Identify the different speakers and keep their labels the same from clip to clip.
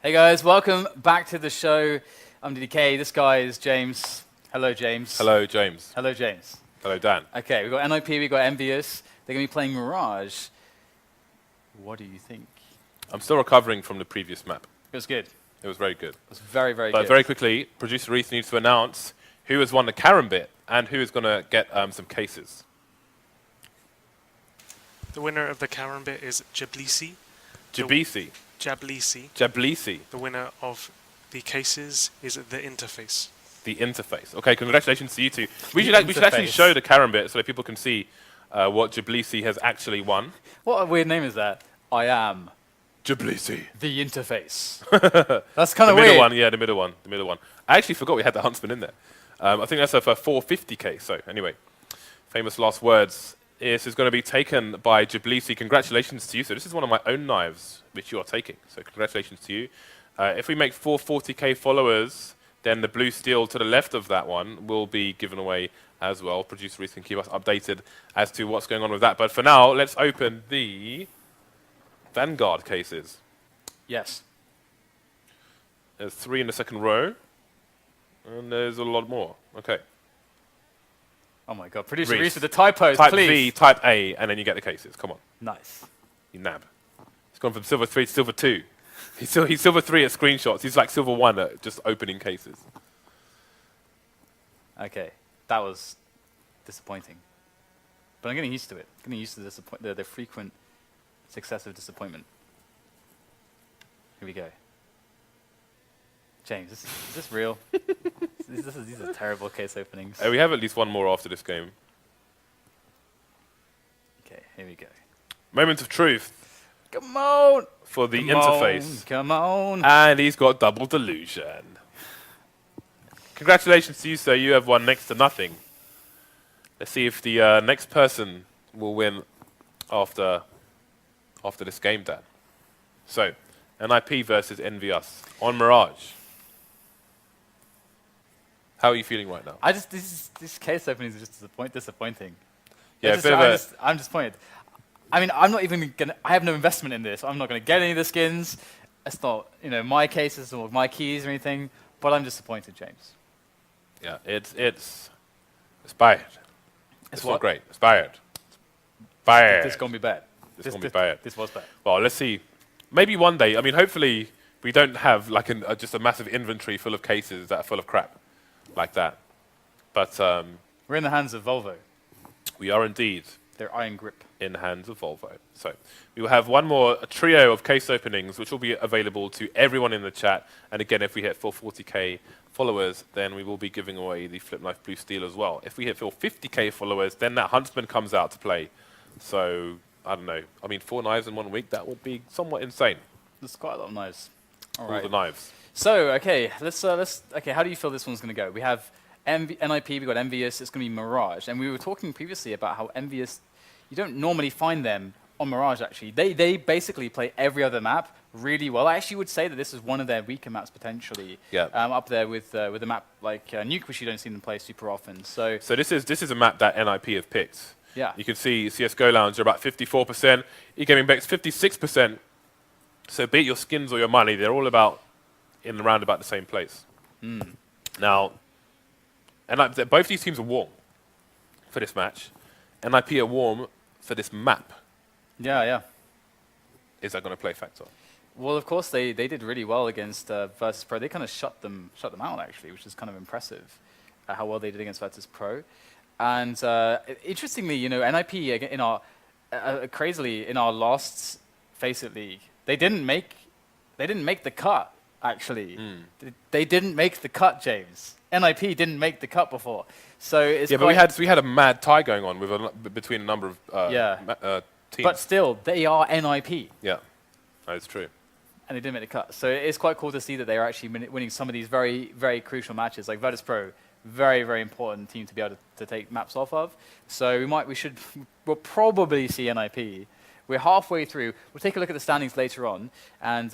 Speaker 1: Hey guys, welcome back to the show. I'm DDK. This guy is James. Hello, James.
Speaker 2: Hello, James.
Speaker 1: Hello, James.
Speaker 2: Hello, Dan.
Speaker 1: Okay, we've got NIP, we've got EnVyUS. They're going to be playing Mirage. What do you think?
Speaker 2: I'm still recovering from the previous map.
Speaker 1: It was good.
Speaker 2: It was very good.
Speaker 1: It was very, very good.
Speaker 2: But very quickly, producer Reese needs to announce who has won the Karambit and who is going to get some cases.
Speaker 3: The winner of the Karambit is Jablisi.
Speaker 2: Jablisi.
Speaker 3: Jablisi.
Speaker 2: Jablisi.
Speaker 3: The winner of the cases is the interface.
Speaker 2: The interface. Okay, congratulations to you two. We should actually show the Karambit so that people can see what Jablisi has actually won.
Speaker 1: What a weird name is that? I am
Speaker 2: Jablisi.
Speaker 1: the interface. That's kind of
Speaker 2: The
Speaker 1: weird.
Speaker 2: middle one, yeah, the middle one. The middle one. I actually forgot we had the Huntsman in there. I think that's for 450k. So anyway, famous last words. This is going to be taken by Jablisi. Congratulations to you. So this is one of my own knives which you are taking. So congratulations to you. If we make 440k followers, then the blue steel to the left of that one will be given away as well. Producer Reese can keep us updated as to what's going on with that. But for now, let's open the Vanguard cases.
Speaker 1: Yes.
Speaker 2: There's 3 in the second row. And there's a lot more. Okay.
Speaker 1: Oh my god, producer
Speaker 2: Reese.
Speaker 1: Reese with the typos,
Speaker 2: Type
Speaker 1: please.
Speaker 2: V, type A, and then you get the cases. Come on.
Speaker 1: Nice.
Speaker 2: You nab. He's gone from silver 3 to silver 2. He's silver 3 at screenshots. He's like silver 1 at just opening cases.
Speaker 1: Okay, that was disappointing. But I'm getting used to it. Getting used to the frequent successive disappointment. Here we go. James, is this real? These are terrible case openings.
Speaker 2: We have at least one more after this game.
Speaker 1: Okay, here we go.
Speaker 2: Moment of truth
Speaker 1: Come on!
Speaker 2: for the
Speaker 1: Come
Speaker 2: interface.
Speaker 1: on, come on!
Speaker 2: And he's got double delusion. Congratulations to you, sir. You have won next to nothing. Let's see if the next person will win after this game, Dan. So, NIP versus EnVyUS on Mirage. How are you feeling right now?
Speaker 1: This case opening is just disappointing.
Speaker 2: Yeah,
Speaker 1: I'm disappointed. I mean, I'm not even gonna. I have no investment in this. I'm not gonna get any of the skins. It's not, my cases or my keys or anything. But I'm disappointed, James.
Speaker 2: Yeah, it's bad. It's not
Speaker 1: what?
Speaker 2: great. It's bad. Bad.
Speaker 1: This is gonna be bad.
Speaker 2: This gonna be bad.
Speaker 1: This was bad.
Speaker 2: Well, let's see. Maybe one day. I mean, hopefully we don't have like just a massive inventory full of cases that are full of crap like that. But
Speaker 1: We're in the hands of Volvo.
Speaker 2: we are indeed
Speaker 1: Their iron grip.
Speaker 2: in the hands of Volvo. So we will have one more trio of case openings, which will be available to everyone in the chat. And again, if we hit 440k followers, then we will be giving away the Flip Knife Blue Steel as well. If we hit 450k followers, then that Huntsman comes out to play. So I don't know. I mean, 4 knives in 1 week, that would be somewhat insane.
Speaker 1: There's quite a lot of knives.
Speaker 2: All the knives.
Speaker 1: So okay, okay. How do you feel this one's gonna go? We have NIP, we got EnVyUS. It's gonna be Mirage, and we were talking previously about how EnVyUS, you don't normally find them on Mirage. Actually, they basically play every other map really well. I actually would say that this is one of their weaker maps potentially.
Speaker 2: Yeah.
Speaker 1: Up there with a map like Nuke, which you don't see them play super often. So
Speaker 2: this is a map that NIP have picked.
Speaker 1: yeah.
Speaker 2: You can see CSGO Lounge are about 54%, eGaming Bex 56%. So be it your skins or your money, they're all about in around about the same place. Now, both these teams are warm for this match. NIP are warm for this map.
Speaker 1: Yeah.
Speaker 2: Is that going to play a factor?
Speaker 1: Well, of course they did really well against Virtus Pro. They kind of shut them out actually, which is kind of impressive. How well they did against Virtus Pro. And interestingly, NIP in our crazily in our last FACEIT League, they didn't make the cut. Actually, they didn't make the cut, James. NIP didn't make the cut before, so it's
Speaker 2: yeah. But we had a mad tie going on with between a number of teams.
Speaker 1: But still, they are NIP.
Speaker 2: Yeah, that is true.
Speaker 1: And they didn't make the cut, so it's quite cool to see that they are actually winning some of these very, very crucial matches, like Virtus Pro. Very, very important team to be able to take maps off of. So we'll probably see NIP. We're halfway through. We'll take a look at the standings later on, and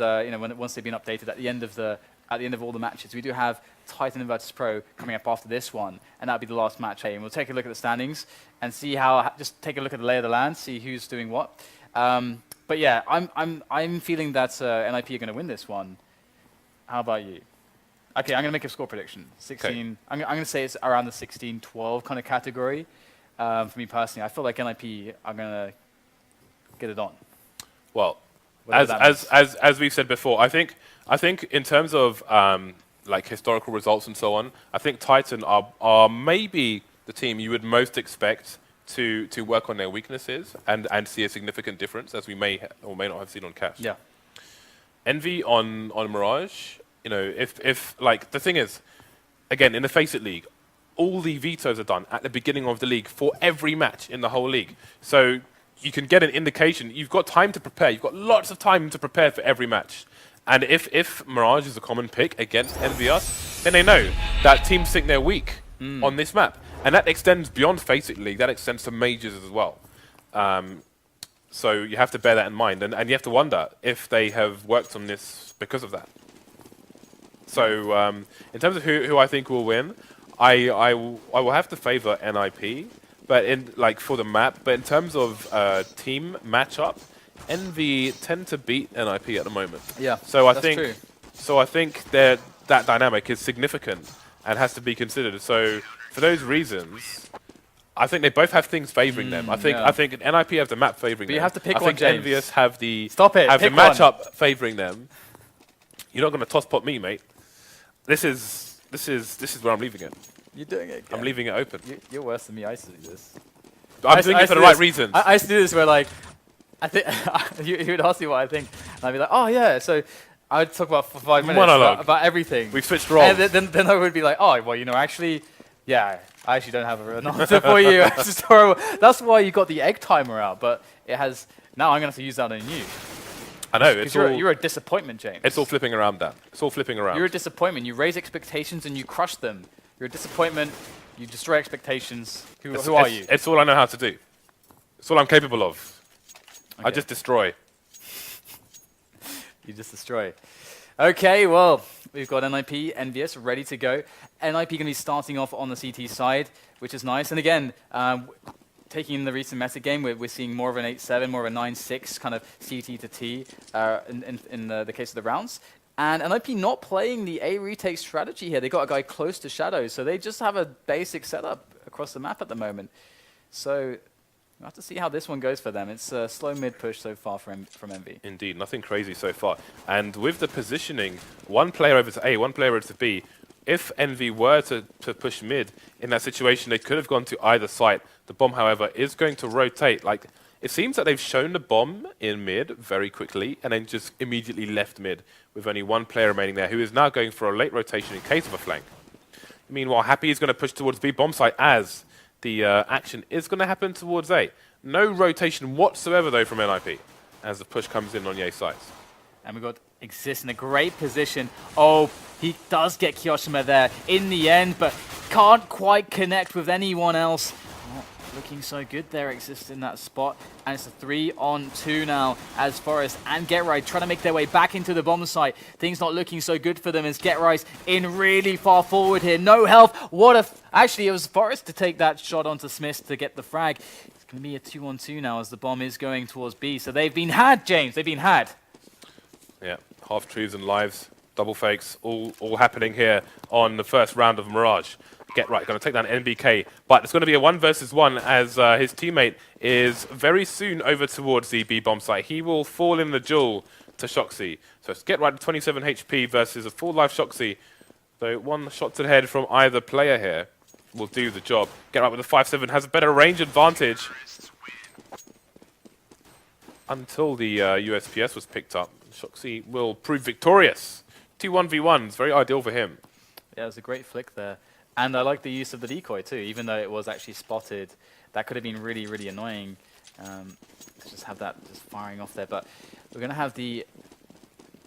Speaker 1: once they've been updated at the end of all the matches, we do have Titan and Virtus Pro coming up after this one, and that'll be the last match. And we'll take a look at the standings and see just take a look at the lay of the land, see who's doing what. But yeah, I'm feeling that NIP are going to win this one. How about you? Okay, I'm going to make a score prediction. 16. I'm going to say it's around the 16-12 kind of category. For me personally, I feel like NIP are going to get it on.
Speaker 2: Well,
Speaker 1: Whatever that means.
Speaker 2: as we've said before, I think in terms of like historical results and so on, I think Titan are maybe the team you would most expect to work on their weaknesses and see a significant difference, as we may or may not have seen on Cash.
Speaker 1: Yeah.
Speaker 2: Envy on Mirage, you know, if like the thing is, again, in the FACEIT League, all the vetoes are done at the beginning of the league for every match in the whole league. So you can get an indication. You've got time to prepare. You've got lots of time to prepare for every match. And if Mirage is a common pick against EnVyUS, then they know that teams think they're weak on this map. And that extends beyond FACEIT League. That extends to majors as well. So you have to bear that in mind. And you have to wonder if they have worked on this because of that. So in terms of who I think will win, I will have to favor NIP, but for the map. But in terms of team matchup, Envy tend to beat NIP at the moment.
Speaker 1: Yeah,
Speaker 2: so I
Speaker 1: that's
Speaker 2: think
Speaker 1: true.
Speaker 2: so I think that dynamic is significant and has to be considered. So for those reasons, I think they both have things favoring them. I think NIP have the map favoring them.
Speaker 1: But you have to pick
Speaker 2: I
Speaker 1: one,
Speaker 2: think
Speaker 1: James.
Speaker 2: EnVyUS have the
Speaker 1: Pick
Speaker 2: the
Speaker 1: one.
Speaker 2: matchup favoring them. You're not going to toss pot me, mate. This is where I'm leaving it.
Speaker 1: You're doing it again.
Speaker 2: I'm leaving it open.
Speaker 1: You're worse than me. I used to do this.
Speaker 2: I'm doing it for the right reasons.
Speaker 1: I used to do this where, like, I think you would ask me what I think, and I'd be like, oh yeah. So I would talk about for 5 minutes about everything.
Speaker 2: We've switched roles.
Speaker 1: And then I would be like, oh well, you know, actually, yeah, I actually don't have an answer for you. It's just horrible. That's why you got the egg timer out, but it has. Now I'm gonna have to use that on you.
Speaker 2: I know. It's
Speaker 1: You're a disappointment, James.
Speaker 2: It's all flipping around that. It's all flipping around.
Speaker 1: You're a disappointment. You raise expectations and you crush them. You're a disappointment. You destroy expectations. Who are you?
Speaker 2: It's all I know how to do. It's all I'm capable of.
Speaker 1: Okay.
Speaker 2: I just destroy.
Speaker 1: You just destroy. Okay, well, we've got NIP, EnVyUS ready to go. NIP going to be starting off on the CT side, which is nice. And again, taking in the recent meta game, we're seeing more of an 8-7, more of a 9-6 kind of CT to T in the case of the rounds. And NIP not playing the A retake strategy here. They got a guy close to Shadow, so they just have a basic setup across the map at the moment. So we'll have to see how this one goes for them. It's a slow mid push so far from Envy.
Speaker 2: Indeed, nothing crazy so far. And with the positioning, one player over to A, one player over to B, if Envy were to push mid, in that situation, they could have gone to either site. The bomb, however, is going to rotate. Like, it seems that they've shown the bomb in mid very quickly and then just immediately left mid with only one player remaining there, who is now going for a late rotation in case of a flank. Meanwhile, Happy is going to push towards B bomb site as the action is going to happen towards A. No rotation whatsoever, though, from NIP as the push comes in on the A sites.
Speaker 1: And we've got Exist in a great position. Oh, he does get Kyoshima there in the end, but can't quite connect with anyone else. Not looking so good there, Exist in that spot. And it's a 3-on-2 now as Forest and GetRight trying to make their way back into the bomb site. Things not looking so good for them as GetRight in really far forward here. No health. Actually, it was Forest to take that shot onto Smith to get the frag. It's going to be a 2-on-2 now as the bomb is going towards B. So they've been had, James. They've been had.
Speaker 2: Yeah, half-truths and lives, double fakes, all happening here on the first round of Mirage. GetRight going to take down NBK, but it's going to be a 1 versus 1 as his teammate is very soon over towards the B bomb site. He will fall in the duel to Shoxy. So it's GetRight 27 HP versus a full life Shoxy. So 1 shot to the head from either player here will do the job. GetRight with a 5-7 has a better range advantage until the USPS was picked up. Shoxy will prove victorious. 2 1v1s, very ideal for him.
Speaker 1: Yeah, it was a great flick there. And I like the use of the decoy too, even though it was actually spotted. That could have been really, really annoying to just have that just firing off there. But we're going to have the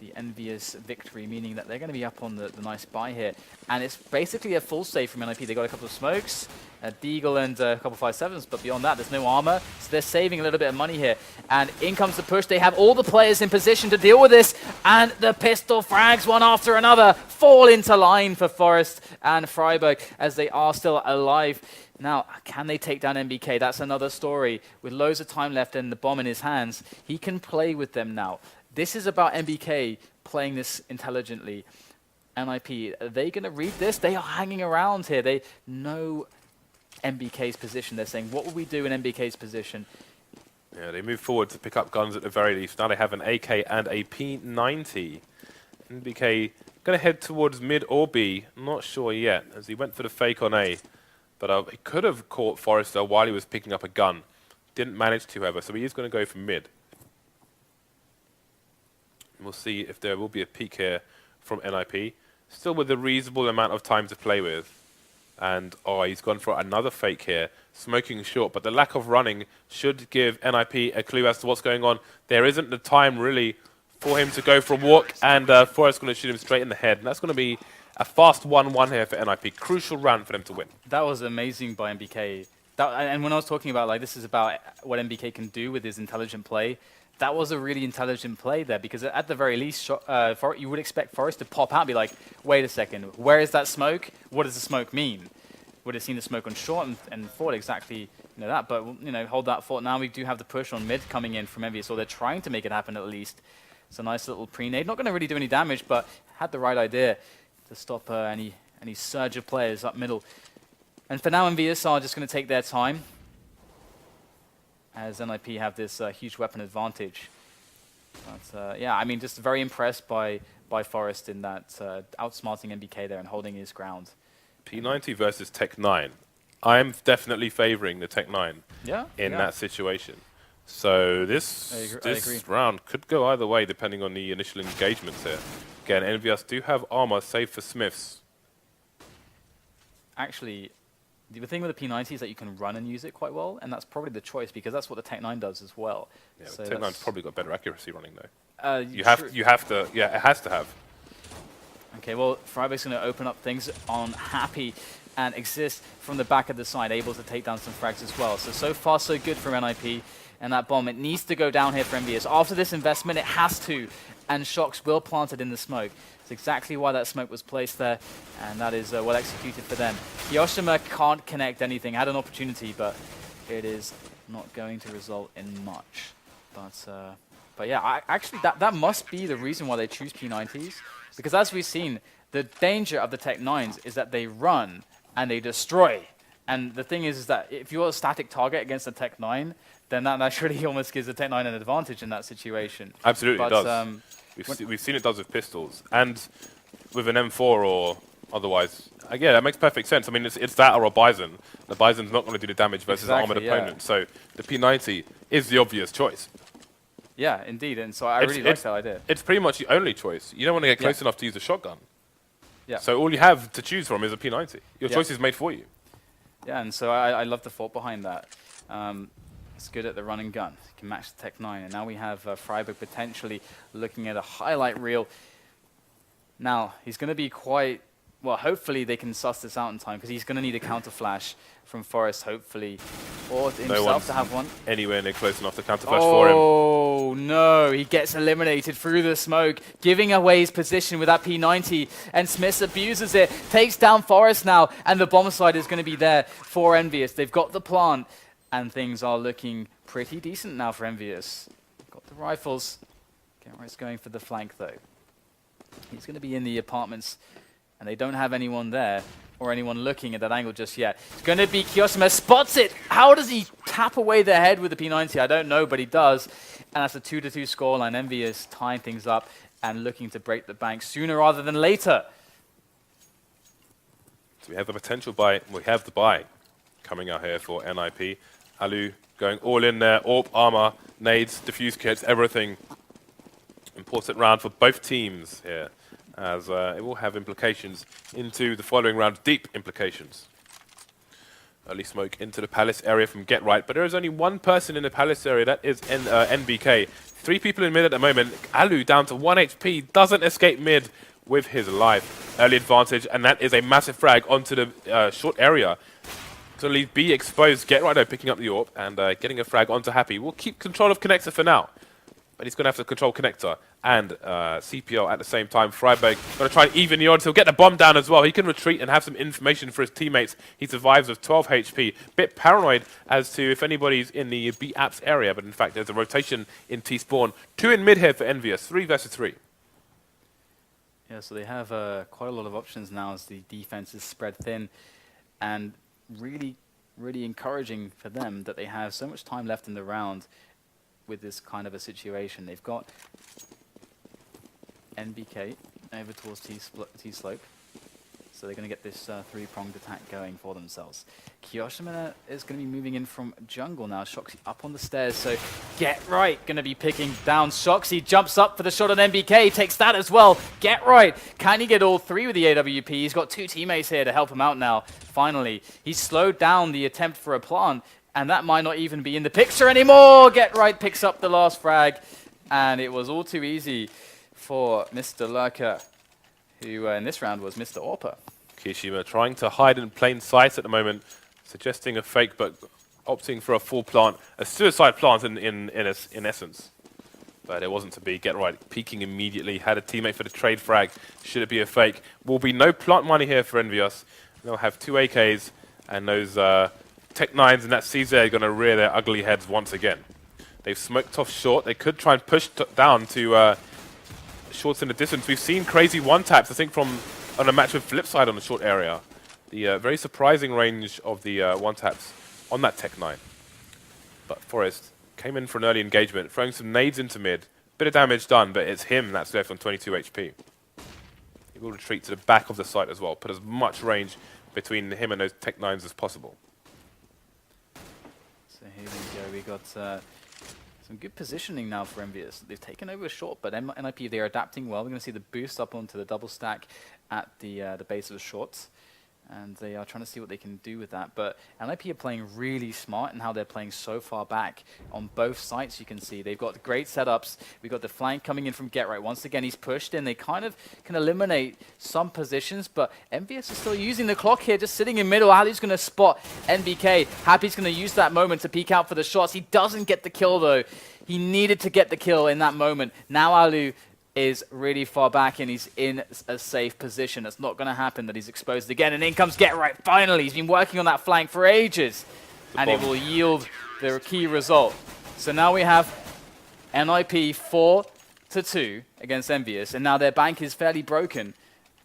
Speaker 1: EnVyUS victory, meaning that they're going to be up on the nice buy here. And it's basically a full save from NIP. They got a couple of smokes, a Deagle and a couple of 5-7s, but beyond that, there's no armor. So they're saving a little bit of money here. And in comes the push. They have all the players in position to deal with this. And the pistol frags one after another fall into line for Forest and Freiburg as they are still alive. Now, can they take down NBK? That's another story. With loads of time left and the bomb in his hands, he can play with them now. This is about NBK playing this intelligently. NIP, are they going to read this? They are hanging around here. They know NBK's position. They're saying, what would we do in NBK's position?
Speaker 2: Yeah, they move forward to pick up guns at the very least. Now they have an AK and a P90. NBK going to head towards mid or B. Not sure yet, as he went for the fake on A. But he could have caught Forrester while he was picking up a gun. Didn't manage to, however, so he is going to go for mid. We'll see if there will be a peek here from NIP. Still with a reasonable amount of time to play with. And, oh, he's gone for another fake here. Smoking short, but the lack of running should give NIP a clue as to what's going on. There isn't the time, really, for him to go for a walk, and Forrest's going to shoot him straight in the head. And that's going to be a fast 1-1 here for NIP. Crucial round for them to win.
Speaker 1: That was amazing by NBK. And when I was talking about, like, this is about what NBK can do with his intelligent play, that was a really intelligent play there, because at the very least, you would expect Forrest to pop out and be like, wait a second, where is that smoke? What does the smoke mean? Would have seen the smoke on short and thought exactly that, but hold that thought. Now we do have the push on mid coming in from EnVyUS, so they're trying to make it happen at least. It's a nice little pre-nade, not going to really do any damage, but had the right idea to stop any surge of players up middle. And for now, EnVyUS are just going to take their time, as NIP have this huge weapon advantage. But yeah, I mean, just very impressed by Forrest in that outsmarting NBK there and holding his ground.
Speaker 2: P90 versus Tech 9. I'm definitely favoring the Tech 9 in that situation. So this round could go either way depending on the initial engagements here. Again, EnVyUS do have armor, save for Smiths.
Speaker 1: Actually, the thing with the P90 is that you can run and use it quite well, and that's probably the choice because that's what the Tech 9 does as well.
Speaker 2: Yeah,
Speaker 1: so
Speaker 2: Tech 9's probably got better accuracy running though.
Speaker 1: You
Speaker 2: have to, yeah, it has to have.
Speaker 1: Okay, well, Freiburg's going to open up things on Happy and Exist from the back of the side, able to take down some frags as well. So far, so good for NIP. And that bomb, it needs to go down here for EnVyUS. After this investment, it has to. And Shocks will plant it in the smoke. It's exactly why that smoke was placed there. And that is well executed for them. Hiroshima can't connect anything. Had an opportunity, but it is not going to result in much. But yeah, actually, that must be the reason why they choose P90s. Because as we've seen, the danger of the Tech 9s is that they run and they destroy. And the thing is that if you're a static target against a Tech 9, then that naturally almost gives the Tech 9 an advantage in that situation.
Speaker 2: Absolutely, it does. We've seen it does with pistols. And with an M4 or otherwise, yeah, that makes perfect sense. I mean, it's that or a Bison. The Bison's not going to do the damage versus an armored opponent. So the P90 is the obvious choice.
Speaker 1: Yeah, indeed. And so I really like that idea.
Speaker 2: It's pretty much the only choice. You don't want to get close enough to use a shotgun.
Speaker 1: Yeah.
Speaker 2: So all you have to choose from is a P90. Your choice is made for you.
Speaker 1: Yeah, and so I love the thought behind that. It's good at the run and gun. You can match the Tech 9. And now we have Freiburg potentially looking at a highlight reel. Now, he's going to be quite... Well, hopefully they can suss this out in time, because he's going to need a counter flash from Forrest, hopefully. Or himself to have one.
Speaker 2: Anywhere near close enough to counter flash for him.
Speaker 1: Oh, no. He gets eliminated through the smoke, giving away his position with that P90. And Smith abuses it, takes down Forrest now. And the bomb side is going to be there for EnVyUS. They've got the plant. And things are looking pretty decent now for EnVyUS. Got the rifles. Genright's going for the flank, though. He's going to be in the apartments. And they don't have anyone there or anyone looking at that angle just yet. It's going to be Kiyosima. Spots it! How does he tap away their head with the P90? I don't know, but he does. And that's a 2-2 scoreline. EnVyUS tying things up and looking to break the bank sooner rather than later.
Speaker 2: So we have the potential buy. We have the buy coming out here for NIP. Alu going all in there. AWP, armor, nades, diffuse kits, everything. Important round for both teams here, as it will have implications into the following round, deep implications. Early smoke into the Palace area from Get Right, but there is only one person in the Palace area, that is NBK. 3 people in mid at the moment. Alu down to 1 HP, doesn't escape mid with his life. Early advantage, and that is a massive frag onto the short area. So leave B exposed. Get Right though picking up the AWP and getting a frag onto Happy. We'll keep control of Connector for now. but he's going to have to control connector and CPO at the same time. Freiberg going to try and even the odds. He'll get the bomb down as well. He can retreat and have some information for his teammates. He survives with 12 HP. Bit paranoid as to if anybody's in the B apps area, but in fact there's a rotation in T-spawn. 2 in mid here for EnVyUS, 3 versus 3.
Speaker 1: Yeah, so they have quite a lot of options now as the defense is spread thin, and really encouraging for them that they have so much time left in the round with this kind of a situation. They've got NBK over towards T-slope, so they're going to get this 3-pronged attack going for themselves. Kyoshima is going to be moving in from jungle now. Shoxy up on the stairs, so Get Right going to be picking down Shoxy. Jumps up for the shot on NBK, takes that as well. Get Right, can he get all 3 with the AWP? He's got 2 teammates here to help him out now. Finally, he's slowed down the attempt for a plant, and that might not even be in the picture anymore. Get Right picks up the last frag, and it was all too easy for Mr. Lurker, who in this round was Mr. Orpa.
Speaker 2: Kyoshima trying to hide in plain sight at the moment, suggesting a fake, but opting for a full plant, a suicide plant in essence. But it wasn't to be. Get Right peeking immediately, had a teammate for the trade frag. Should it be a fake? Will be no plant money here for EnVyUS. They'll have 2 AKs, and those Tech 9s and that CZ are going to rear their ugly heads once again. They've smoked off short. They could try and push down to shorts in the distance. We've seen crazy one-taps, I think, from on a match with Flipside on the short area. The very surprising range of the one-taps on that Tech 9. But Forest came in for an early engagement, throwing some nades into mid. Bit of damage done, but it's him that's left on 22 HP. He will retreat to the back of the site as well, put as much range between him and those Tech 9s as possible.
Speaker 1: So here we go. We got some good positioning now for EnVyUS. They've taken over a short, but NIP, they're adapting well. We're going to see the boost up onto the double stack at the base of the shorts, and they are trying to see what they can do with that. But NIP are playing really smart in how they're playing so far back on both sites. You can see they've got great setups. We've got the flank coming in from Get Right. Once again, he's pushed in. They kind of can eliminate some positions, but EnVyUS is still using the clock here, just sitting in middle. Ali's going to spot NBK. Happy's going to use that moment to peek out for the shots. He doesn't get the kill, though. He needed to get the kill in that moment. Now Alu is really far back and he's in a safe position. It's not going to happen that he's exposed again. And in comes Get Right. Finally, he's been working on that flank for ages. And it will yield the key result. So now we have NIP 4-2 against EnVyUS. And now their bank is fairly broken.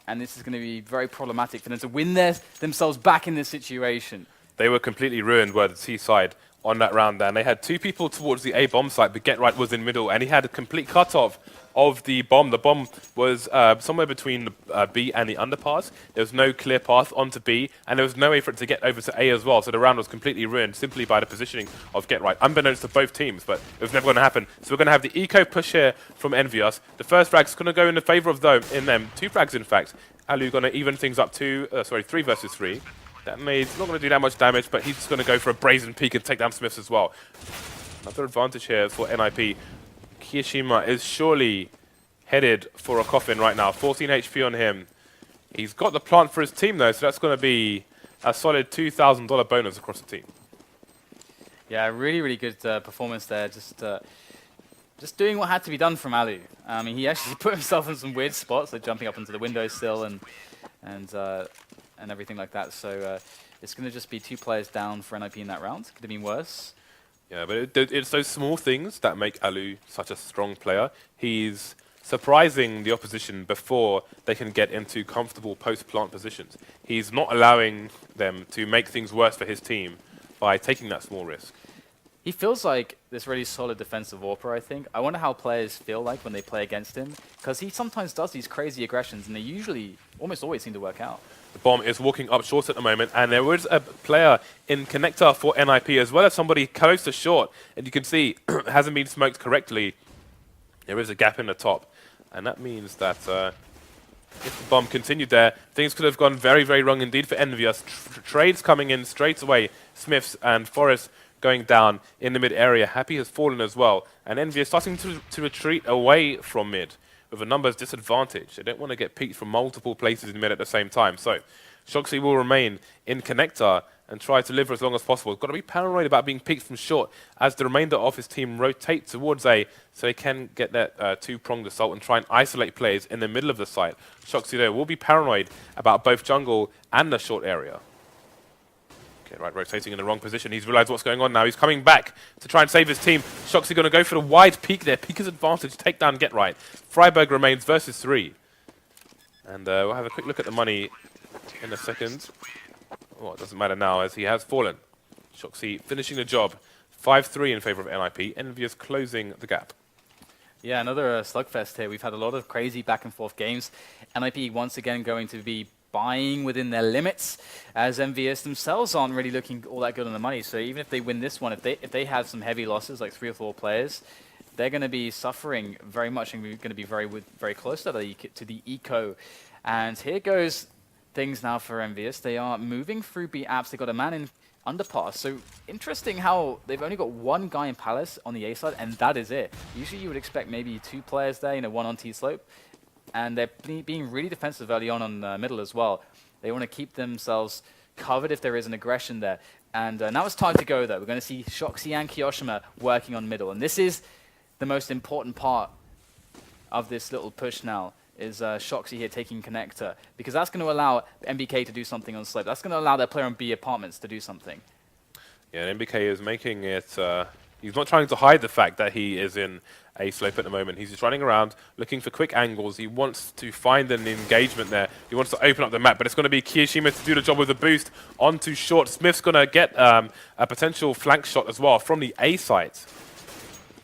Speaker 1: And this is going to be very problematic for them to win themselves back in this situation.
Speaker 2: They were completely ruined by the T side on that round there. And they had 2 people towards the A bomb site, but Get Right was in middle. And he had a complete cutoff of the bomb. The bomb was somewhere between the B and the underpass. There was no clear path onto B, and there was no way for it to get over to A as well. So the round was completely ruined simply by the positioning of Get Right, unbeknownst to both teams, but it was never going to happen. So we're going to have the eco push here from EnVyUS. The first frag's going to go in the favor of them. 2 frags, in fact. Alu going to even things up to 3 versus 3. That nade's not going to do that much damage, but he's just going to go for a brazen peek and take down Smiths as well. Another advantage here for NIP. Kyoshima is surely headed for a coffin right now. 14 HP on him. He's got the plant for his team, though, so that's going to be a solid $2,000 bonus across the team.
Speaker 1: Yeah, really good performance there. Just doing what had to be done from Alu. I mean, he actually put himself in some weird spots, like jumping up into the windowsill and everything like that. So it's going to just be 2 players down for NIP in that round. Could have been worse.
Speaker 2: Yeah, but it's those small things that make Alu such a strong player. He's surprising the opposition before they can get into comfortable post-plant positions. He's not allowing them to make things worse for his team by taking that small risk.
Speaker 1: He feels like this really solid defensive Orpa, I think. I wonder how players feel like when they play against him, because he sometimes does these crazy aggressions, and they usually almost always seem to work out.
Speaker 2: The bomb is walking up short at the moment, and there was a player in connector for NIP as well as somebody close to short, and you can see it hasn't been smoked correctly. There is a gap in the top, and that means that if the bomb continued there, things could have gone very wrong indeed for EnVyUS. Trades coming in straight away. Smiths and Forest going down in the mid area. Happy has fallen as well, and EnVyUS starting to retreat away from mid with a numbers disadvantage. They don't want to get peeked from multiple places in mid at the same time. So Shoxy will remain in connector, and try to live for as long as possible. Got to be paranoid about being peeked from short as the remainder of his team rotate towards A, so they can get that two-pronged assault and try and isolate players in the middle of the site. Shoxy there will be paranoid about both jungle and the short area. Okay, right, rotating in the wrong position. He's realized what's going on now. He's coming back to try and save his team. Shoxy going to go for the wide peek there. Peek is advantage, take down, get right. Freiburg remains versus 3. And we'll have a quick look at the money in a second. Oh, it doesn't matter now as he has fallen. Shoxy finishing the job. 5-3 in favor of NIP. EnVyUS closing the gap.
Speaker 1: Yeah, another slugfest here. We've had a lot of crazy back and forth games. NIP once again going to be buying within their limits, as EnVyUS themselves aren't really looking all that good on the money. So even if they win this one, if they have some heavy losses, like 3 or 4 players, they're going to be suffering very much and going to be very close to the eco. And here goes things now for EnVyUS. They are moving through B apps. They got a man in underpass. So interesting how they've only got 1 guy in Palace on the A side, and that is it. Usually you would expect maybe 2 players there, 1 on T slope. And they're being really defensive early on middle as well. They want to keep themselves covered if there is an aggression there. And now it's time to go, though. We're going to see Shoxy and Kiyoshima working on middle. And this is the most important part of this little push now, is Shoxy here taking connector. Because that's going to allow MBK to do something on slope. That's going to allow their player on B apartments to do something.
Speaker 2: Yeah, and MBK is making it... he's not trying to hide the fact that he is in A slope at the moment. He's just running around, looking for quick angles. He wants to find an engagement there. He wants to open up the map, but it's going to be Kiyoshima to do the job with the boost onto short. Smith's going to get a potential flank shot as well from the A site.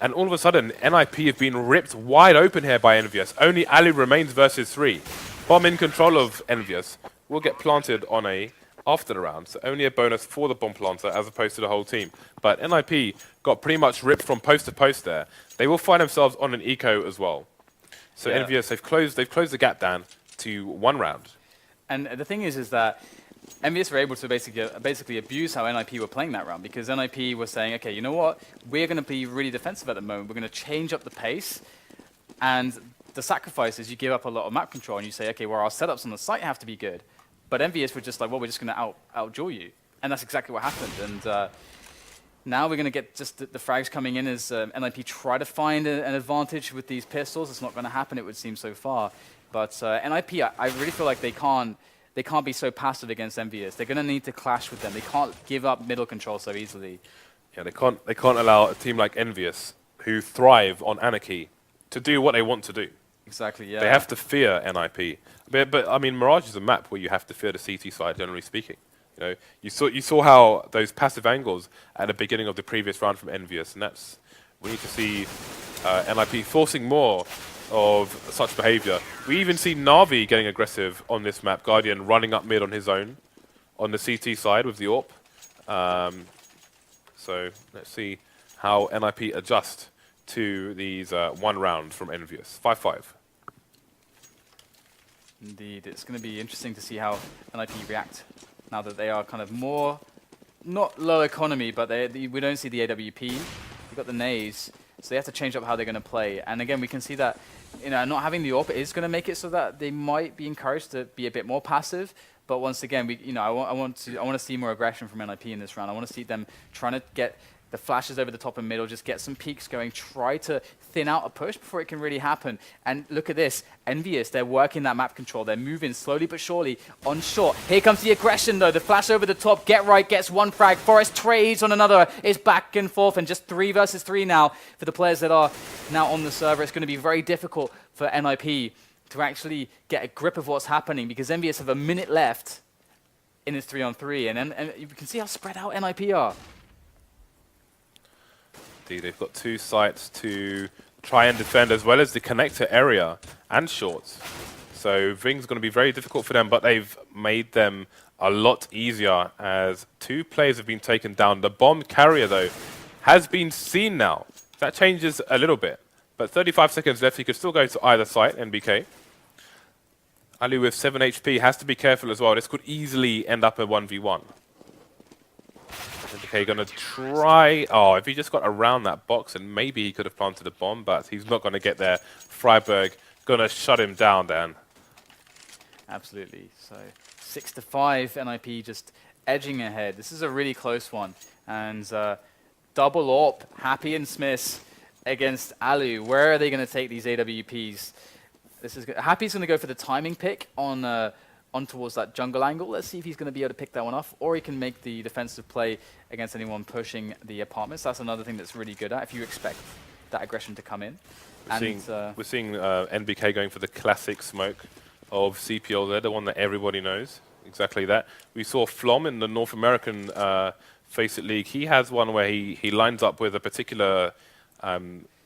Speaker 2: And all of a sudden, NIP have been ripped wide open here by EnVyUS. Only Ali remains versus 3. Bomb in control of EnVyUS will get planted on A after the round, so only a bonus for the bomb planter as opposed to the whole team. But NIP got pretty much ripped from post to post there. They will find themselves on an eco as well. So yeah. EnVyUS, they've closed the gap down to 1 round. And
Speaker 1: the thing is that EnVyUS were able to basically abuse how NIP were playing that round, because NIP was saying, okay, you know what, we're going to be really defensive at the moment. We're going to change up the pace, and the sacrifice is you give up a lot of map control and you say, okay, well, our setups on the site have to be good. But EnVyUS were just like, well, we're just going to outduel you. And that's exactly what happened. And now we're going to get just the frags coming in as NIP try to find an advantage with these pistols. It's not going to happen, it would seem, so far. But NIP, I really feel like they can't be so passive against EnVyUS. They're going to need to clash with them. They can't give up middle control so easily.
Speaker 2: Yeah, they can't allow a team like EnVyUS, who thrive on anarchy, to do what they want to do.
Speaker 1: Exactly, yeah.
Speaker 2: They have to fear NIP. But I mean, Mirage is a map where you have to fear the CT side, generally speaking. You saw how those passive angles at the beginning of the previous round from EnVyUS, and we need to see NIP forcing more of such behavior. We even see Na'Vi getting aggressive on this map. Guardian running up mid on his own on the CT side with the AWP. So let's see how NIP adjust to these 1 round from EnVyUS. 5-5.
Speaker 1: Indeed, it's going to be interesting to see how NIP react now that they are kind of more, not low economy, but we don't see the AWP. We've got the Nays, so they have to change up how they're going to play. And again, we can see that not having the AWP is going to make it so that they might be encouraged to be a bit more passive. But once again, I want to see more aggression from NIP in this round. I want to see them trying to get the flashes over the top and middle, just get some peaks going, try to thin out a push before it can really happen. And look at this, EnVyUS, they're working that map control. They're moving slowly but surely on short. Here comes the aggression though, the flash over the top, get right, gets 1 frag, Forest trades on another, it's back and forth, and just 3 versus 3 now for the players that are now on the server. It's going to be very difficult for NIP to actually get a grip of what's happening, because EnVyUS have a minute left in this 3-on-3, and you can see how spread out NIP are.
Speaker 2: They've got 2 sites to try and defend, as well as the connector area and shorts. So Ving's going to be very difficult for them, but they've made them a lot easier as 2 players have been taken down. The bomb carrier, though, has been seen now. That changes a little bit. But 35 seconds left, he could still go to either site, NBK. Ali with 7 HP has to be careful as well. This could easily end up a 1v1. Okay, going to try... Oh, if he just got around that box, and maybe he could have planted a bomb, but he's not going to get there. Freiburg going to shut him down, Dan.
Speaker 1: Absolutely. So 6-5, NIP just edging ahead. This is a really close one. And double AWP, Happy and Smith against Alu. Where are they going to take these AWPs? Happy's going to go for the timing pick on towards that jungle angle. Let's see if he's going to be able to pick that one off, or he can make the defensive play against anyone pushing the apartments. That's another thing that's really good at, if you expect that aggression to come in.
Speaker 2: We're seeing NBK going for the classic smoke of CPL there, the one that everybody knows. Exactly that. We saw Flom in the North American FACEIT League. He has one where he lines up with a particular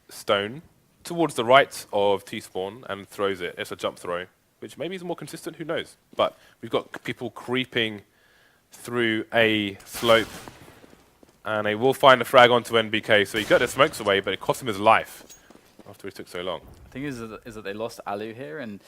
Speaker 2: stone towards the right of T-spawn and throws it. It's a jump throw, which maybe is more consistent, who knows. But we've got people creeping through a slope, and they will find a frag onto NBK. So he got the smokes away, but it cost him his life after he took so long.
Speaker 1: The thing is that they lost Alu here, and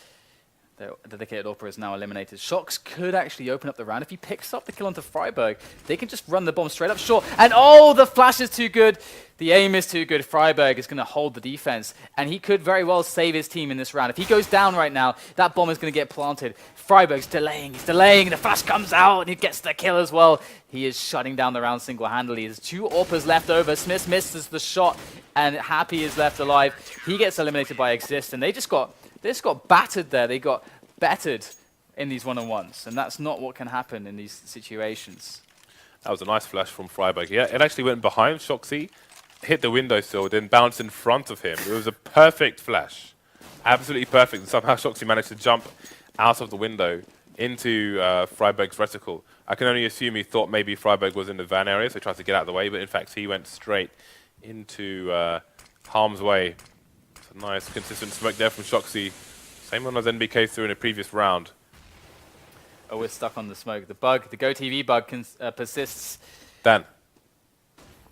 Speaker 1: their dedicated AWPer is now eliminated. Shox could actually open up the round. If he picks up the kill onto Freiburg, they can just run the bomb straight up short. And oh, the flash is too good. The aim is too good. Freiburg is going to hold the defense, and he could very well save his team in this round. If he goes down right now, that bomb is going to get planted. Freiburg's delaying. He's delaying. The flash comes out, and he gets the kill as well. He is shutting down the round single-handedly. There's 2 AWPers left over. Smith misses the shot, and Happy is left alive. He gets eliminated by Exist, and they just got battered there. They got battered in these one-on-ones, and that's not what can happen in these situations.
Speaker 2: That was a nice flash from Freiburg. Yeah, it actually went behind Shoxy, hit the windowsill, then bounced in front of him. It was a perfect flash. Absolutely perfect. And somehow Shoxy managed to jump out of the window into Freiburg's reticle. I can only assume he thought maybe Freiburg was in the van area, so he tried to get out of the way, but in fact he went straight into harm's way. It's a nice, consistent smoke there from Shoxy. Same one as NBK threw in a previous round.
Speaker 1: Oh, we're stuck on the smoke. The bug, the GoTV bug persists.
Speaker 2: Dan,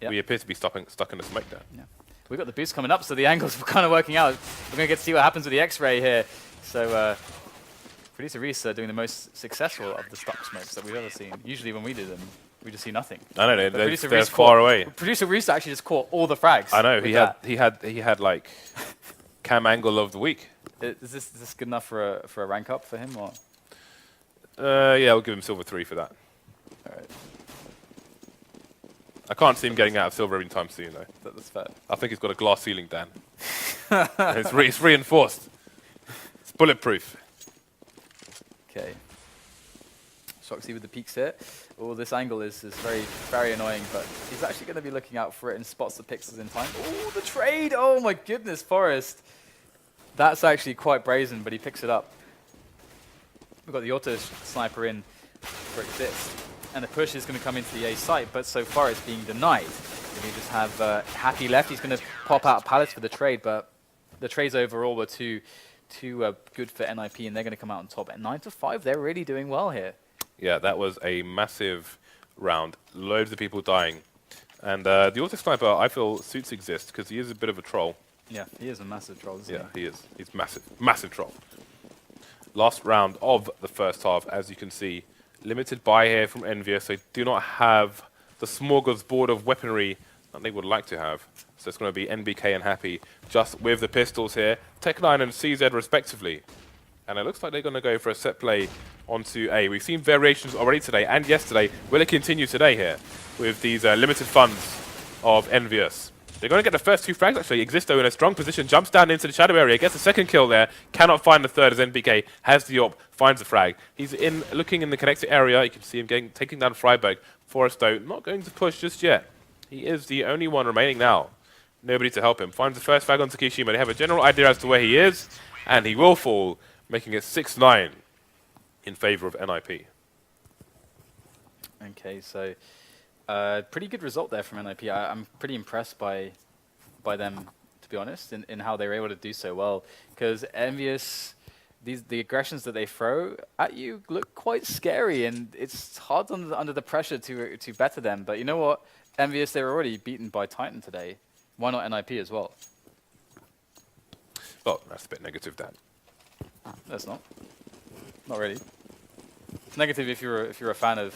Speaker 1: yep.
Speaker 2: We appear to be stuck in the smoke there.
Speaker 1: Yeah. We've got the boost coming up, so the angles were kind of working out. We're going to get to see what happens with the X-ray here. So, Producer Reese doing the most successful of the stuck smokes that we've ever seen. Usually when we do them, we just see nothing.
Speaker 2: I know, they're far away.
Speaker 1: Producer Reese actually just caught all the frags.
Speaker 2: I know, he had like cam angle of the week.
Speaker 1: Is this good enough for a rank up for him, or?
Speaker 2: Yeah, we'll give him silver 3 for that.
Speaker 1: All right.
Speaker 2: I can't see him getting out of silver anytime soon, though.
Speaker 1: That's fair.
Speaker 2: I think he's got a glass ceiling, Dan. It's reinforced. It's bulletproof.
Speaker 1: Okay. Shoxy with the peaks here. Oh, this angle is very, very annoying, but he's actually going to be looking out for it and spots the pixels in time. Oh, the trade! Oh my goodness, Forrest. That's actually quite brazen, but he picks it up. We've got the auto sniper in for Exist. And the push is going to come into the A site, but so far it's being denied. We just have Happy left. He's going to pop out pallets for the trade, but the trades overall were too good for NIP, and they're going to come out on top. At 9-5, they're really doing well here.
Speaker 2: Yeah, that was a massive round. Loads of people dying. And the auto sniper, I feel, suits Exist because he is a bit of a troll.
Speaker 1: Yeah, he is a massive troll, isn't he?
Speaker 2: Yeah, he is. He's massive. Massive troll. Last round of the first half, as you can see. Limited buy here from EnVyUS. They do not have the smorgasbord of weaponry that they would like to have. So it's going to be NBK and Happy just with the pistols here. Tech9 and CZ respectively. And it looks like they're going to go for a set play onto A. We've seen variations already today and yesterday. Will it continue today here with these limited funds of EnVyUS? They're going to get the first 2 frags, actually. Existo in a strong position, jumps down into the shadow area, gets the second kill there, cannot find the third as NBK has the AWP, finds the frag. He's looking in the connected area. You can see him taking down Freiburg. Forresto not going to push just yet. He is the only one remaining now. Nobody to help him. Finds the first frag onto Kishima. They have a general idea as to where he is, and he will fall, making it 6-9 in favor of NIP.
Speaker 1: Okay, so pretty good result there from NIP. I'm pretty impressed by them, to be honest, in how they were able to do so well. Because EnVyUS, the aggressions that they throw at you look quite scary, and it's hard under the pressure to better them. But you know what? EnVyUS, they were already beaten by Titan today. Why not NIP as well?
Speaker 2: Well, that's a bit negative, Dan.
Speaker 1: That's not. Not really. It's negative if you're a fan of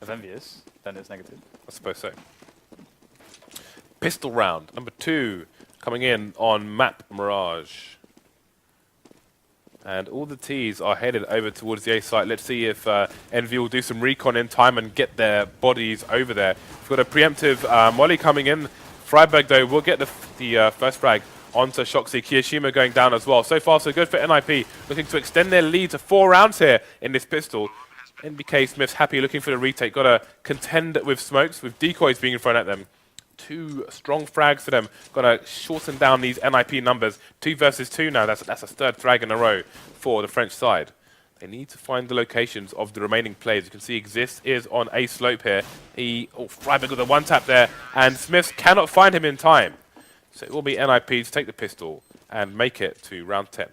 Speaker 1: EnVyUS, then it's negative.
Speaker 2: I suppose so. Pistol round, number 2, coming in on map Mirage. And all the Ts are headed over towards the A site. Let's see if EnVy will do some recon in time and get their bodies over there. We've got a preemptive molly coming in. Freiburg, though, will get the first frag onto Shoxi. Kiyashima going down as well. So far, so good for NIP. Looking to extend their lead to 4 rounds here in this pistol. NBK Smith's happy, looking for the retake. Got to contend with smokes, with decoys being thrown at them. 2 strong frags for them. Got to shorten down these NIP numbers. 2 versus 2 now. That's a third frag in a row for the French side. They need to find the locations of the remaining players. You can see Exist is on a slope here. Freiburg with a one-tap there, and Smiths cannot find him in time. So it will be NIP to take the pistol and make it to round 10.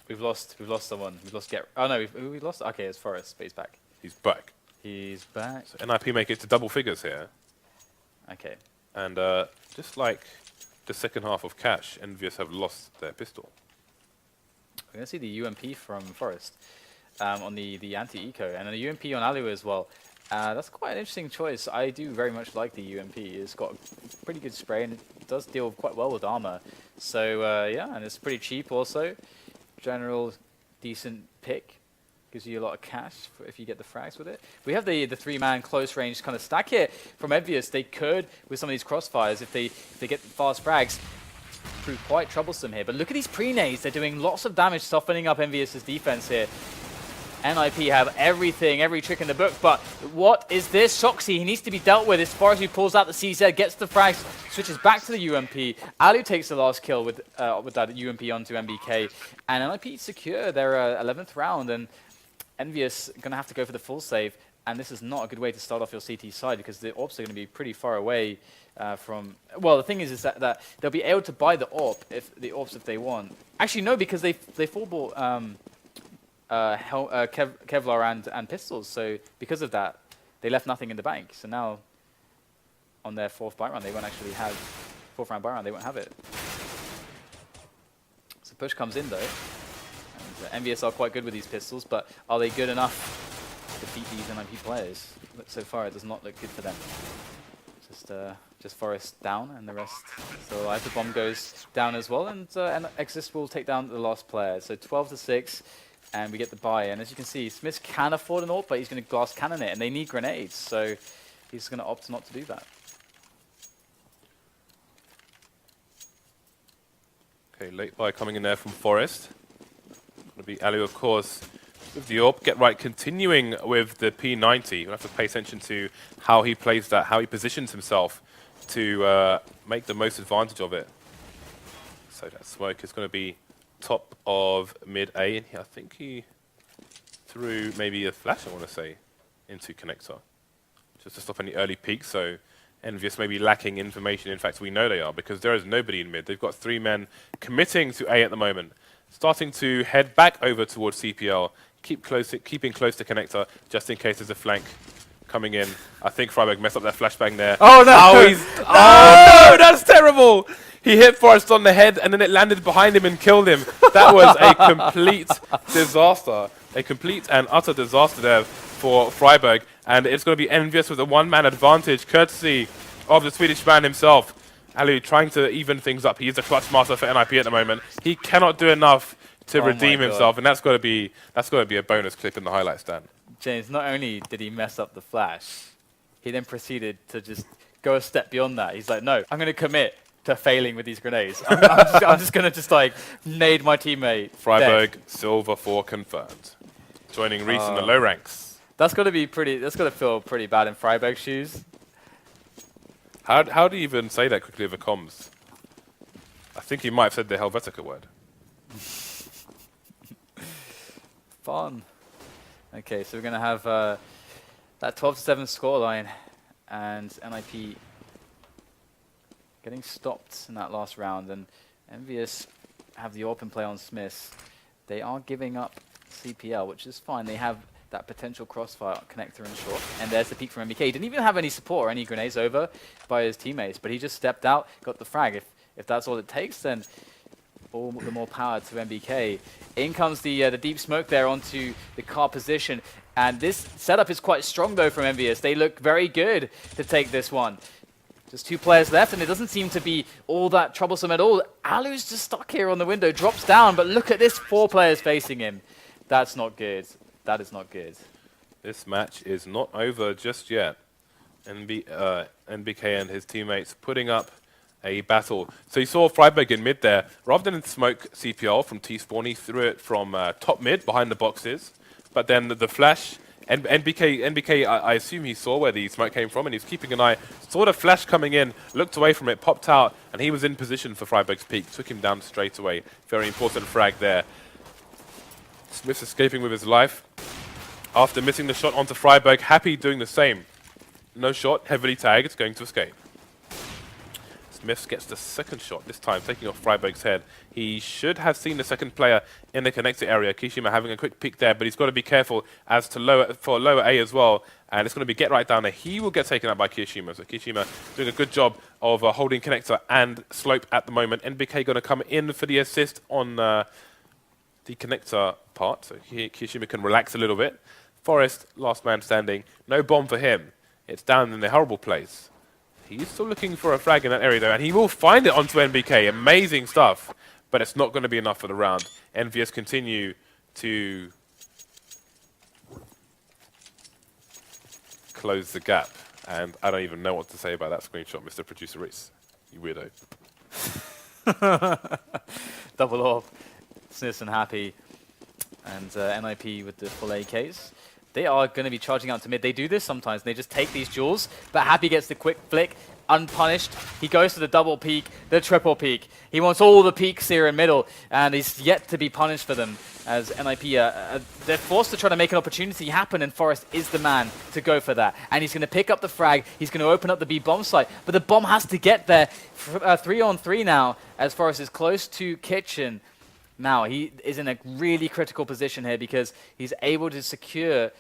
Speaker 1: We've lost someone. We've lost Oh no, we lost. Okay, it's Forrest, but he's back.
Speaker 2: He's back.
Speaker 1: He's back.
Speaker 2: So NIP make it to double figures here.
Speaker 1: Okay.
Speaker 2: And just like the second half of Cash, EnVyUS have lost their pistol.
Speaker 1: We're going to see the UMP from Forrest on the anti-eco, and the UMP on Alu as well. That's quite an interesting choice. I do very much like the UMP. It's got a pretty good spray, and it does deal quite well with armor. So yeah, and it's pretty cheap also. General decent pick. Gives you a lot of cash if you get the frags with it. We have the 3-man close range kind of stack here from EnVyUS. They could, with some of these crossfires, if they get fast frags, prove quite troublesome here. But look at these pre-nades. They're doing lots of damage, softening up EnVyUS's defense here. NIP have everything, every trick in the book, but what is this? Shoxi, he needs to be dealt with as far as he pulls out the CZ, gets the frags, switches back to the UMP. Alu takes the last kill with that UMP onto MBK, and NIP secure their 11th round, and EnVyUS going to have to go for the full save, and this is not a good way to start off your CT side because the AWPs are going to be pretty far away from... Well, the thing is that they'll be able to buy the AWP if they want. Actually, no, because they full bought Kevlar and pistols, so because of that, they left nothing in the bank. So now, on their 4th buy round, they won't actually have... 4th round buy round, they won't have it. So push comes in, though. EnVyUS are quite good with these pistols, but are they good enough to defeat these NIP players? But so far, it does not look good for them. Just Forrest down, and the rest still alive. The bomb goes down as well, and Exist will take down the last player. So 12-6, and we get the buy. And as you can see, Smith can afford an AWP, but he's going to glass cannon it, and they need grenades, so he's going to opt not to do that.
Speaker 2: Okay, late buy coming in there from Forrest. Going to be Alu, of course, with the AWP. Get right, continuing with the P90. We'll have to pay attention to how he plays that, how he positions himself to make the most advantage of it. So that smoke is going to be top of mid A, and I think he threw maybe a flash, I want to say, into connector, just to stop any early peaks. So EnVyUS may be lacking information. In fact, we know they are, because there is nobody in mid. They've got 3 men committing to A at the moment. Starting to head back over towards CPL, keeping close to connector, just in case there's a flank coming in. I think Freiburg messed up that flashbang there.
Speaker 1: Oh no!
Speaker 2: Oh no, that's terrible! He hit Forrest on the head, and then it landed behind him and killed him. That was a complete disaster. A complete and utter disaster there for Freiburg. And it's going to be EnVyUS with a 1-man advantage, courtesy of the Swedish man himself. Alu trying to even things up. He is a clutch master for NIP at the moment. He cannot do enough to redeem himself, and that's got to be a bonus clip in the highlights, Dan.
Speaker 1: James, not only did he mess up the flash, he then proceeded to just go a step beyond that. He's like, no, I'm going to commit to failing with these grenades. I'm just going to just like nade my teammate.
Speaker 2: Freiburg
Speaker 1: dead.
Speaker 2: silver 4 confirmed. Joining Reese in the low ranks.
Speaker 1: That's got to be pretty. That's got to feel pretty bad in Freiburg's shoes.
Speaker 2: How do you even say that quickly over comms? I think he might have said the Helvetica word.
Speaker 1: Fun. Okay, so we're going to have that 12-7 scoreline, and NIP getting stopped in that last round, and EnVyUS have the open play on Smiths. They are giving up CPL, which is fine. They have that potential crossfire connector in short, and there's the peek from MBK. He didn't even have any support or any grenades over by his teammates, but he just stepped out, got the frag. If that's all it takes, then all the more power to MBK. In comes the deep smoke there onto the car position, and this setup is quite strong though from EnVyUS. They look very good to take this one. Just 2 players left, and it doesn't seem to be all that troublesome at all. Alu's just stuck here on the window, drops down, but look at this, 4 players facing him. That's not good. That is not good.
Speaker 2: This match is not over just yet. NBK and his teammates putting up a battle. So you saw Freiburg in mid there. Rather than smoke CPL from T-spawn, he threw it from top mid behind the boxes. But then the flash, NBK, I assume he saw where the smoke came from, and he was keeping an eye. Saw the flash coming in, looked away from it, popped out, and he was in position for Freiburg's peak. Took him down straight away. Very important frag there. Smith's escaping with his life after missing the shot onto Freiburg. Happy doing the same. No shot, heavily tagged, going to escape. Smith gets the second shot, this time taking off Freiburg's head. He should have seen the second player in the connector area. Kishima having a quick peek there, but he's got to be careful as to lower A as well. And it's going to be get right down there. He will get taken out by Kishima. So Kishima doing a good job of holding connector and slope at the moment. NBK going to come in for the assist on the connector part. So Kishima can relax a little bit. Forest, last man standing. No bomb for him. It's down in the horrible place. He's still looking for a frag in that area though, and he will find it onto NBK. Amazing stuff, but it's not going to be enough for the round. EnVyUS continue to close the gap, and I don't even know what to say about that screenshot, Mr. Producer Reese. You weirdo.
Speaker 1: Double off. Smiths and Happy, and NIP with the full AKs. They are going to be charging out to mid. They do this sometimes. They just take these duels, but Happy gets the quick flick, unpunished. He goes to the double peak, the triple peak. He wants all the peaks here in middle, and he's yet to be punished for them. As NIP, they're forced to try to make an opportunity happen, and Forest is the man to go for that. And he's going to pick up the frag. He's going to open up the B bomb site, but the bomb has to get there. 3-on-3 now, as Forest is close to Kitchen. Now, he is in a really critical position here because he's able to secure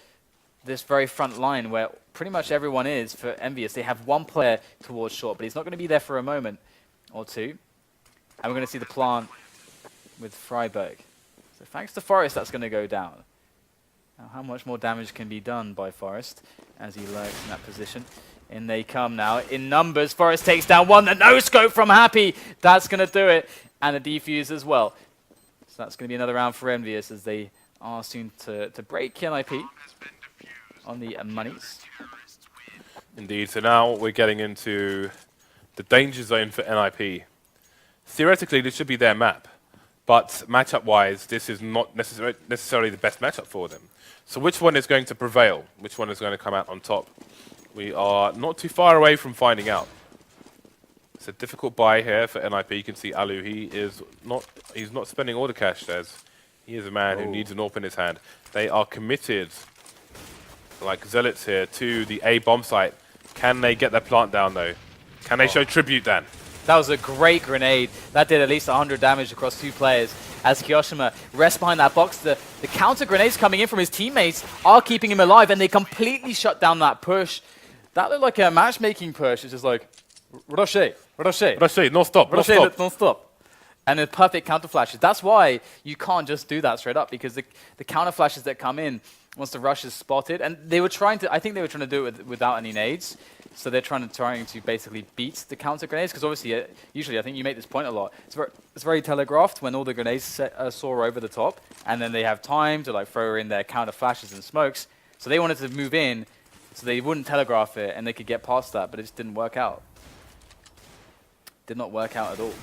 Speaker 1: this very front line where pretty much everyone is for EnVyUS. They have 1 player towards short, but he's not going to be there for a moment or 2. And we're going to see the plant with Freiburg. So thanks to Forest, that's going to go down. Now, how much more damage can be done by Forest as he lurks in that position? In they come now. In numbers, Forest takes down 1. The no-scope from Happy. That's going to do it. And a defuse as well. So that's going to be another round for EnVyUS as they are soon to break NIP on the monies.
Speaker 2: Indeed, so now we're getting into the danger zone for NIP. Theoretically, this should be their map, but matchup-wise, this is not necessarily the best matchup for them. So which one is going to prevail? Which one is going to come out on top? We are not too far away from finding out. It's a difficult buy here for NIP. You can see Alu, he's not spending all the cash, as he is a man who needs an AWP in his hand. They are committed, like zealots here, to the A bomb site. Can they get their plant down though? Can they show tribute then?
Speaker 1: That was a great grenade. That did at least 100 damage across 2 players. As Kiyoshima rests behind that box, the counter grenades coming in from his teammates are keeping him alive, and they completely shut down that push. That looked like a matchmaking push. It's just like, Rocher,
Speaker 2: No stop.
Speaker 1: no stop. And the perfect counter flashes. That's why you can't just do that straight up, because the counter flashes that come in once the rush is spotted, and they were trying to, I think they were trying to do it without any nades, so they're trying to basically beat the counter grenades, because obviously, usually I think you make this point a lot, it's very telegraphed when all the grenades soar over the top, and then they have time to like throw in their counter flashes and smokes, so they wanted to move in, so they wouldn't telegraph it, and they could get past that, but it just didn't work out. Did not work out at all.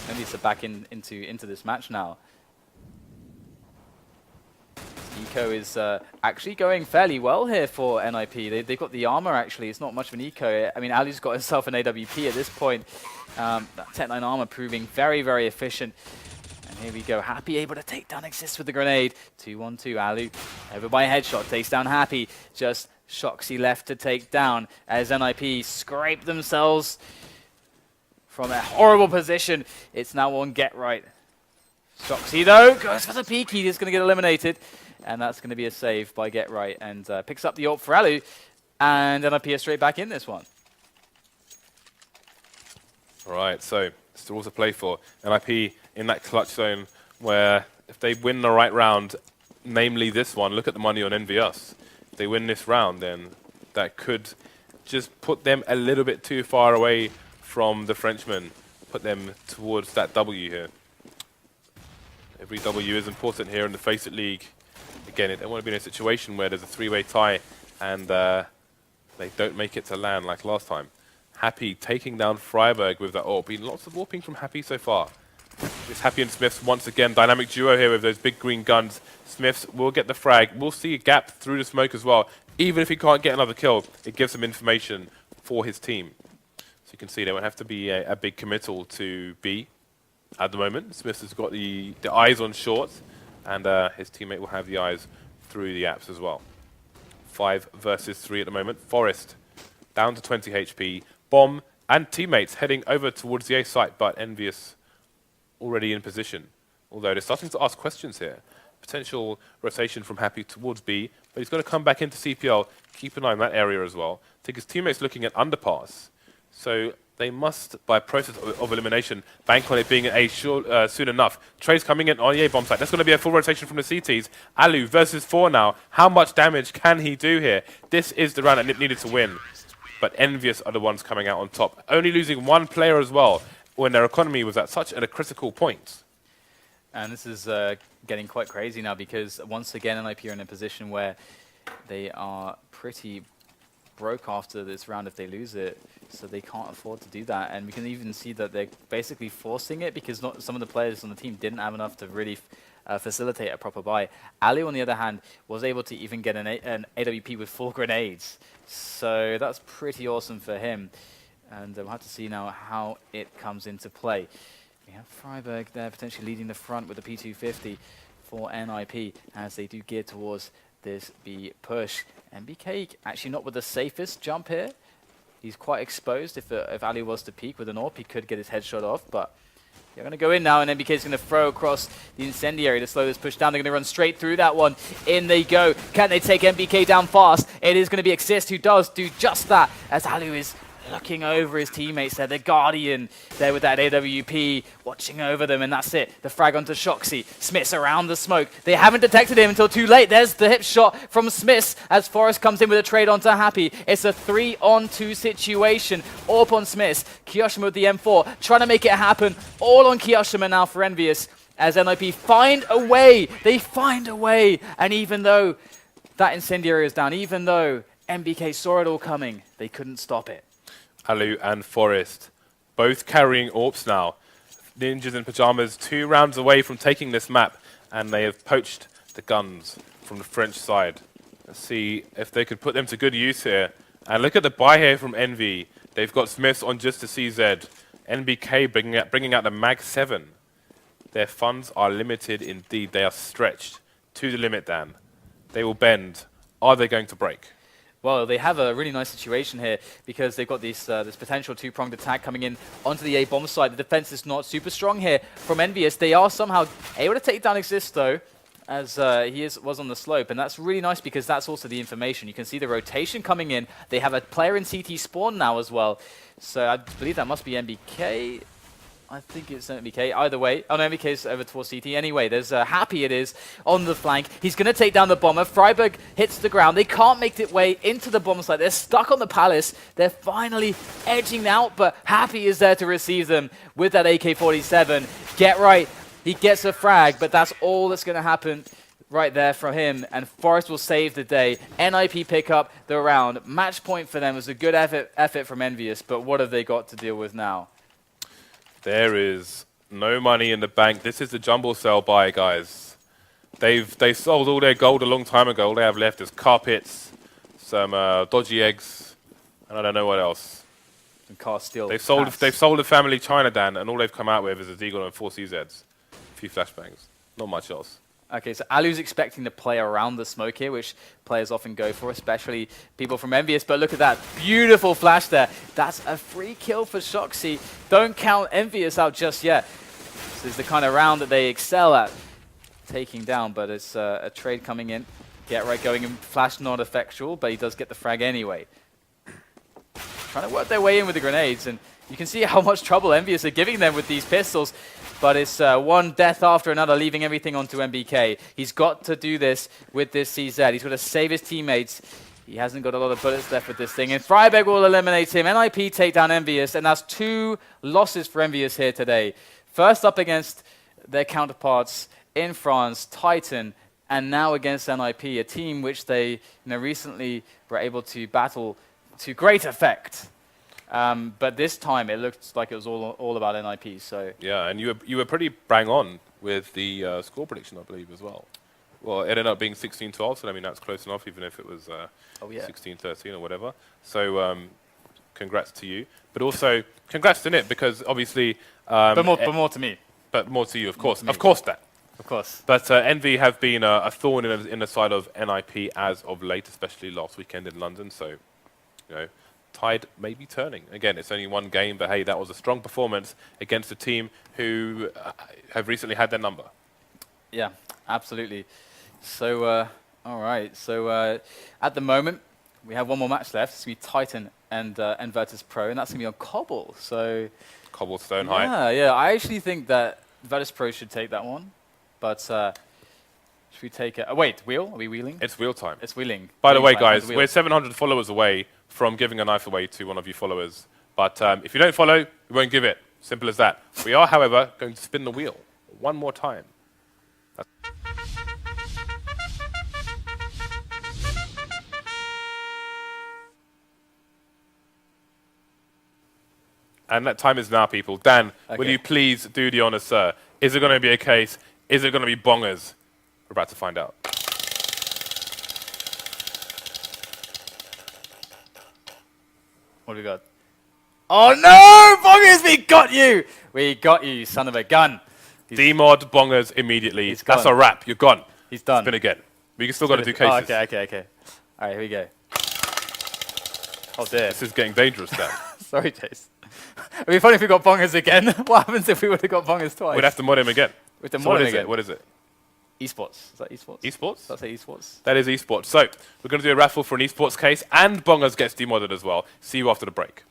Speaker 1: Maybe it's back into this match now. Eco is actually going fairly well here for NIP. They've got the armor, actually. It's not much of an eco. I mean, Ali's got himself an AWP at this point. That Tech 9 armor proving very, very efficient. And here we go. Happy able to take down Exist with the grenade. 2-1-2. Alu over by a headshot. Takes down Happy. Just Shoxy left to take down as NIP scrape themselves from a horrible position. It's now on Get Right. Shoxy, though, goes for the peek. He is going to get eliminated. And that's going to be a save by Get Right, and picks up the ult for Alu, and NIP is straight back in this one.
Speaker 2: All right, so still to play for. NIP in that clutch zone where if they win the right round, namely this one, look at the money on EnVyUS. If they win this round, then that could just put them a little bit too far away from the Frenchman. Put them towards that W here. Every W is important here in the FACEIT League. Again, they don't want to be in a situation where there's a three-way tie and they don't make it to land like last time. Happy taking down Freiburg with that AWP. Been lots of AWPing from Happy so far. It's Happy and Smiths once again. Dynamic duo here with those big green guns. Smiths will get the frag. We'll see a gap through the smoke as well. Even if he can't get another kill, it gives him information for his team. So you can see there won't have to be a big committal to B at the moment. Smiths has got the eyes on short, and his teammate will have the eyes through the apps as well. 5 versus 3 at the moment. Forest down to 20 HP. Bomb and teammates heading over towards the A site, but EnVyUS already in position. Although they're starting to ask questions here. Potential rotation from Happy towards B, but he's going to come back into CPL. Keep an eye on that area as well. I think his teammates looking at underpass. So they must, by process of elimination, bank on it being an A soon enough. Trey's coming in on the A bomb site. That's going to be a full rotation from the CTs. Alu versus 4 now. How much damage can he do here? This is the round that NiP needed to win. But EnVyUS are the ones coming out on top. Only losing 1 player as well, when their economy was at such a critical point.
Speaker 1: And this is getting quite crazy now because once again NiP are in a position where they are pretty broke after this round if they lose it, so they can't afford to do that. And we can even see that they're basically forcing it because some of the players on the team didn't have enough to really facilitate a proper buy. Ali, on the other hand, was able to even get an AWP with 4 grenades, so that's pretty awesome for him. And we'll have to see now how it comes into play. We have Freiburg there potentially leading the front with the P250 for NiP as they do gear towards this B push. MBK actually not with the safest jump here. He's quite exposed. If Ali was to peek with an AWP, he could get his headshot off, but they're going to go in now, and MBK is going to throw across the incendiary to slow this push down. They're going to run straight through that one. In they go. Can they take MBK down fast? It is going to be Exist who does do just that, as Alu is looking over his teammates there. The Guardian there with that AWP, watching over them, and that's it. The frag onto Shoxy. Smiths around the smoke. They haven't detected him until too late. There's the hip shot from Smiths as Forrest comes in with a trade onto Happy. It's a 3-on-2 situation. AWP on Smiths. Kiyoshima with the M4, trying to make it happen. All on Kiyoshima now for EnVyUS as NiP find a way. They find a way. And even though that incendiary is down, even though MBK saw it all coming, they couldn't stop it.
Speaker 2: Alu and Forest, both carrying AWPs now. Ninjas in Pajamas 2 rounds away from taking this map, and they have poached the guns from the French side. Let's see if they could put them to good use here. And look at the buy here from Envy. They've got Smiths on just a CZ. NBK bringing out the Mag 7. Their funds are limited indeed. They are stretched to the limit, Dan. They will bend. Are they going to break?
Speaker 1: Well, they have a really nice situation here because they've got this potential 2-pronged attack coming in onto the A-bomb side. The defense is not super strong here from EnVyUS. They are somehow able to take down Exist, though, as he was on the slope. And that's really nice because that's also the information. You can see the rotation coming in. They have a player in CT spawn now as well. So I believe that must be MBK. I think it's MBK. Either way. Oh, no, MBK's over towards CT. Anyway, there's Happy it is on the flank. He's going to take down the bomber. Freiburg hits the ground. They can't make their way into the bomb site. They're stuck on the palace. They're finally edging out, but Happy is there to receive them with that AK-47. Get right. He gets a frag, but that's all that's going to happen right there from him, and Forrest will save the day. NiP pick up the round. Match point for them was a good effort from EnVyUS, but what have they got to deal with now?
Speaker 2: There is no money in the bank. This is the jumble cell buy, guys. They sold all their gold a long time ago. All they have left is carpets, some dodgy eggs, and I don't know what else.
Speaker 1: And car steel.
Speaker 2: They've sold the family China, Dan, and all they've come out with is a Deagle and 4 CZs, a few flashbangs, not much else.
Speaker 1: Okay, so Alu's expecting to play around the smoke here, which players often go for, especially people from EnVyUS. But look at that beautiful flash there. That's a free kill for Shoxy. Don't count EnVyUS out just yet. This is the kind of round that they excel at taking down, but it's a trade coming in. Get right going in, flash not effectual, but he does get the frag anyway. Trying to work their way in with the grenades, and you can see how much trouble EnVyUS are giving them with these pistols. But it's one death after another, leaving everything onto MBK. He's got to do this with this CZ. He's got to save his teammates. He hasn't got a lot of bullets left with this thing. And Freiberg will eliminate him. NIP take down EnVyUS, and that's 2 losses for EnVyUS here today. First up against their counterparts in France, Titan, and now against NIP, a team which they recently were able to battle to great effect. But this time it looked like it was all about NIP. So
Speaker 2: Yeah, and you were pretty bang on with the score prediction, I believe, as well. Well, it ended up being 16-12, so I mean that's close enough, even if it was 16-13 or whatever. So congrats to you, but also congrats to Nip, because obviously.
Speaker 1: but more to me.
Speaker 2: But more to you, of course.
Speaker 1: Me.
Speaker 2: Of course, Dan.
Speaker 1: Of course.
Speaker 2: But Envy have been a thorn in the side of NIP as of late, especially last weekend in London. So, tide may be turning. Again, it's only one game, but hey, that was a strong performance against a team who have recently had their number.
Speaker 1: Yeah, absolutely. So, all right. So, at the moment, we have one more match left. It's going to be Titan and Virtus Pro, and that's going to be on Cobble. So,
Speaker 2: Cobblestone High.
Speaker 1: Yeah. I actually think that Virtus Pro should take that one. But should we take it? Wait, wheel? Are we wheeling?
Speaker 2: It's wheel time.
Speaker 1: It's wheeling.
Speaker 2: By the way,
Speaker 1: Wheeling time,
Speaker 2: guys, we're 700 followers away from giving a knife away to one of you followers. But if you don't follow, we won't give it. Simple as that. We are, however, going to spin the wheel one more time. And that time is now, people. Dan, will you please do the honor, sir? Is it going to be a case? Is it going to be bongers? We're about to find out.
Speaker 1: What have we got? Oh no! Bongers, we got you! We got you, son of a gun.
Speaker 2: Demod bongers immediately.
Speaker 1: He's
Speaker 2: That's
Speaker 1: gone.
Speaker 2: a wrap. You're gone.
Speaker 1: He's done.
Speaker 2: Spin again. We still got to do cases.
Speaker 1: Oh, okay. All right, here we go. Oh dear.
Speaker 2: This is getting dangerous, Dan.
Speaker 1: Sorry, Chase. It'd be funny if we got bongers again. What happens if we would have got bongers twice?
Speaker 2: We'd have to mod him again.
Speaker 1: With the
Speaker 2: So what
Speaker 1: mod
Speaker 2: is
Speaker 1: again.
Speaker 2: it? What is it?
Speaker 1: Esports. Is that esports?
Speaker 2: Esports?
Speaker 1: Does that say esports?
Speaker 2: That is esports. So we're going to do a raffle for an esports case, and bongers gets demodded as well. See you after the break.